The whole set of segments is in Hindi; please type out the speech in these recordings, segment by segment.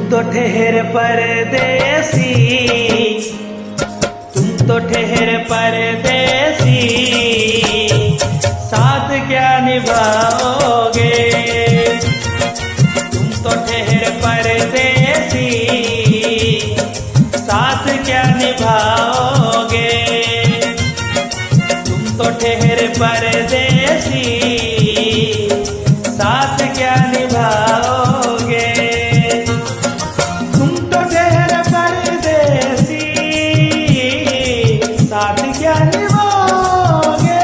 तो ठहर परदेसी, तुम तो ठहर परदेसी, साथ क्या निभाओगे। तुम तो ठहर परदेसी, साथ क्या निभाओगे। तुम तो ठहर परदेसी, साथ क्या निभाओगे। साथ क्या निभाओगे।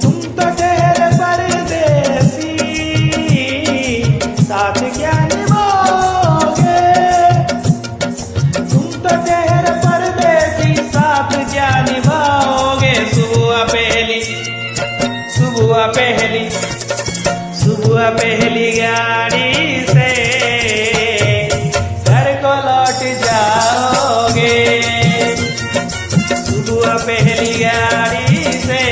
तुम तो ठहर परदेसी, साथ क्या निभाओगे। तुम तो ठहर परदेसी, साथ क्या निभाओगे। सुबह पहली गाड़ी से घर को लौट जाओगे। पहली गाड़ी से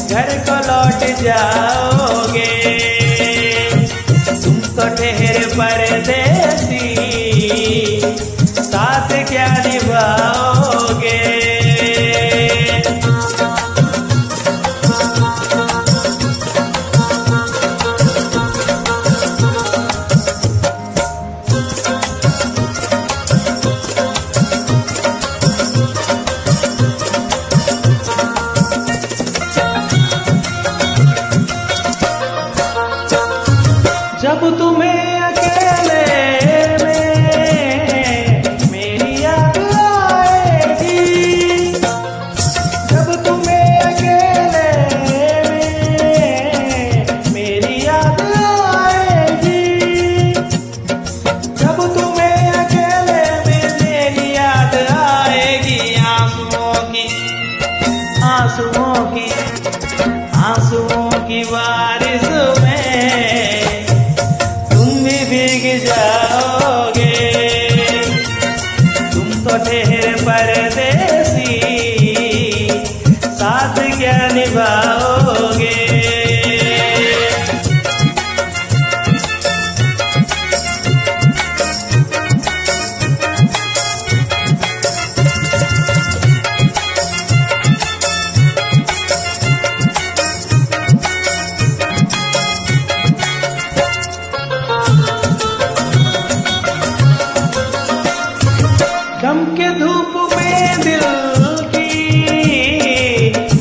घर को लौट जाओगे। तुम तो ठहर परदेसी, साथ क्या निभाओगे। जब तुम्हें अकेले में मेरी याद आएगी, जब तुम्हें अकेले में मेरी याद आएगी, जब तुम्हें अकेले में मेरी याद आएगी। आंसुओं की बारिश में भीग जाओगे। तुम तो ठहर परदेसी, साथ क्या निभाओगे। गम के धूप में दिल की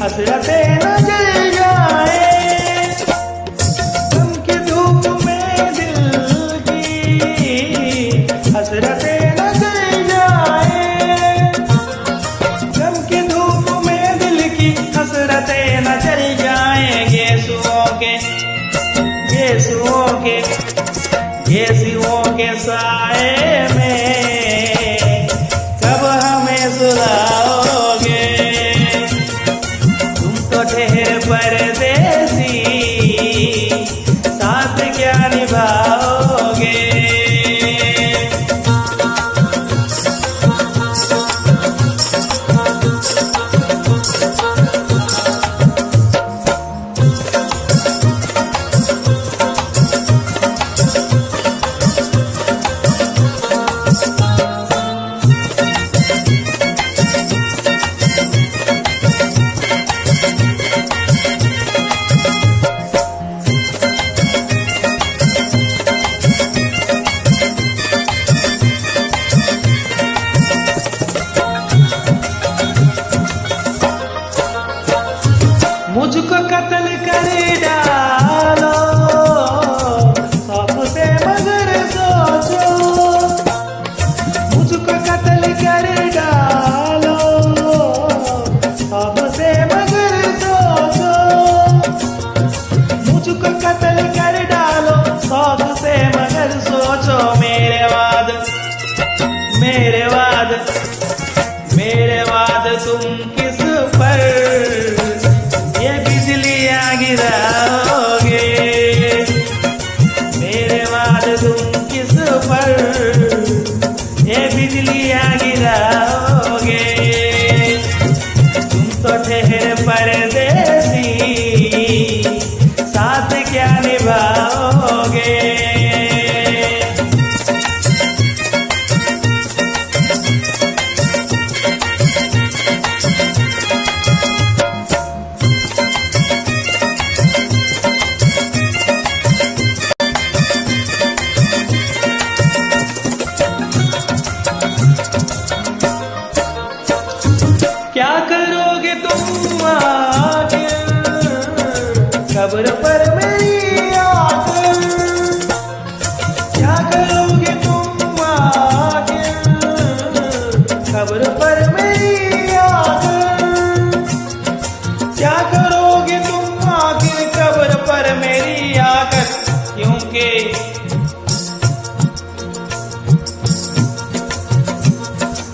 हसरतें न जल जाए। गम के धूप में दिल की हसरतें न जल जाए। गम के धूप में दिल की हसरतें न जल जाए। गेसुओं के साए में कब हमें सुलाओगे। तुम तो ठहर परदेसी, साथ क्या निभाओगे। मुझको कत्ल कर डालो सबसे मगर सोचो। मुझको कत्ल कर डालो सबसे मगर सोचो। मुझको कत्ल मेरे बाद तुम किस पर ये बिजलियां गिराओगे? मेरे बाद तुम किस पर ये बिजलियां गिराओगे? तुम तो ठहरे परदेसी, साथ क्या निभाओगे? क्या करोगे तुम आके कब्र पर मेरी आकर? क्या करोगे तुम आके कब्र पर मेरी आकर? क्या करोगे तुम आके कब्र पर मेरी आकर? क्योंकि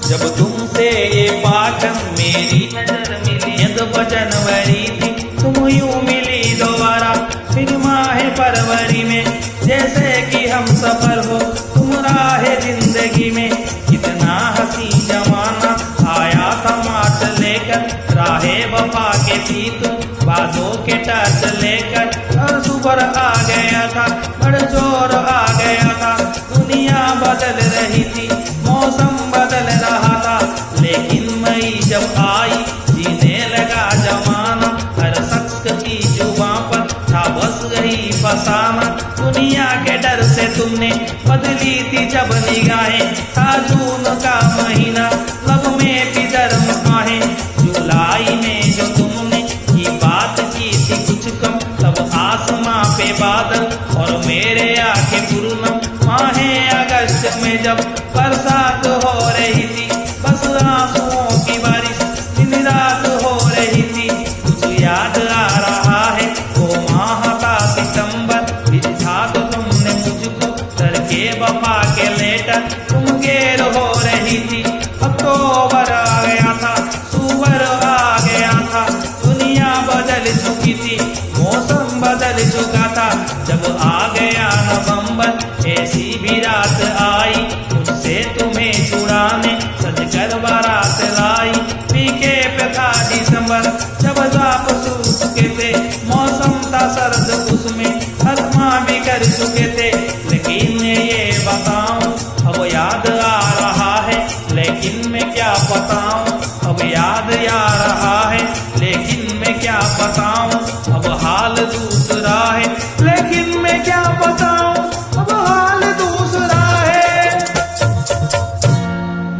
जब तुमसे ये पाठम मेरी नजर मिली तो जनवरी थी, तुम यूं मिली दोबारा फिर माह फरवरी में। जैसे कि हम सफर हो तुम राह जिंदगी में। कितना हंसी जमाना आया था मात लेकर, राहे वफा के थी तुम बातों के टच लेकर। और सुबह आ गया था, बड़ जोर आ गया था, दुनिया बदल रही थी, मौसम बदल रहा था। लेकिन मई जब आई जीने लगा जमाना, हर शख्स की जुबां पर था बस गई फसाना। दुनिया के डर से तुमने बदली थी जब निगाहें, था जून का महीना लब में भी गर्म आहें। जुलाई में जो तुमने की बात की थी कुछ कम, तब आसमां पे बादल और मेरे आंखें पूनम। माहे अगस्त में जब बरसात हो रही थी, बस आंसुओं की बारिश दिन रात हो रही थी। कुछ याद आ रहा है वो माह था सितंबर, बिछा दो तुमने मुझको सर के वफा के लेटर। तुम गैर हो रही थी, अक्टूबर आ गया था, सुवर आ गया था, दुनिया बदल चुकी थी, मौसम बदल चुका था। जब आ गया नवंबर ऐसी भी रात आई, मुझसे तुम्हें छुड़ाने सज कर बारात लाई। पीके पे था दिसंबर जब आप सूख चुके थे, मौसम था सर्द उसमें हरमा भी कर चुके थे। लेकिन ये बताऊं अब याद आ रहा है, लेकिन मैं क्या बताऊं अब याद आ रहा है, लेकिन मैं क्या बताऊं अब हाल दूसरा है, लेकिन मैं क्या बताऊं अब हाल दूसरा है।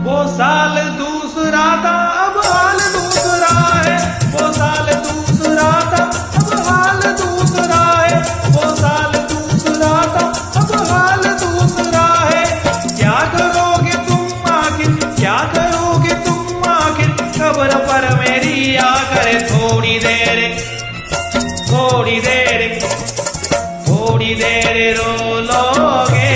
वो साल दूसरा था अब हाल दूसरा है, वो साल दूसरा था अब हाल दूसरा है, वो साल दूसरा था अब हाल दूसरा है। क्या करोगे तुम आखिर, क्या करोगे तुम आखिर कब्र पर मेरी आकर? थोड़ी देर थोड़ी देर थोड़ी देर रो लोगे,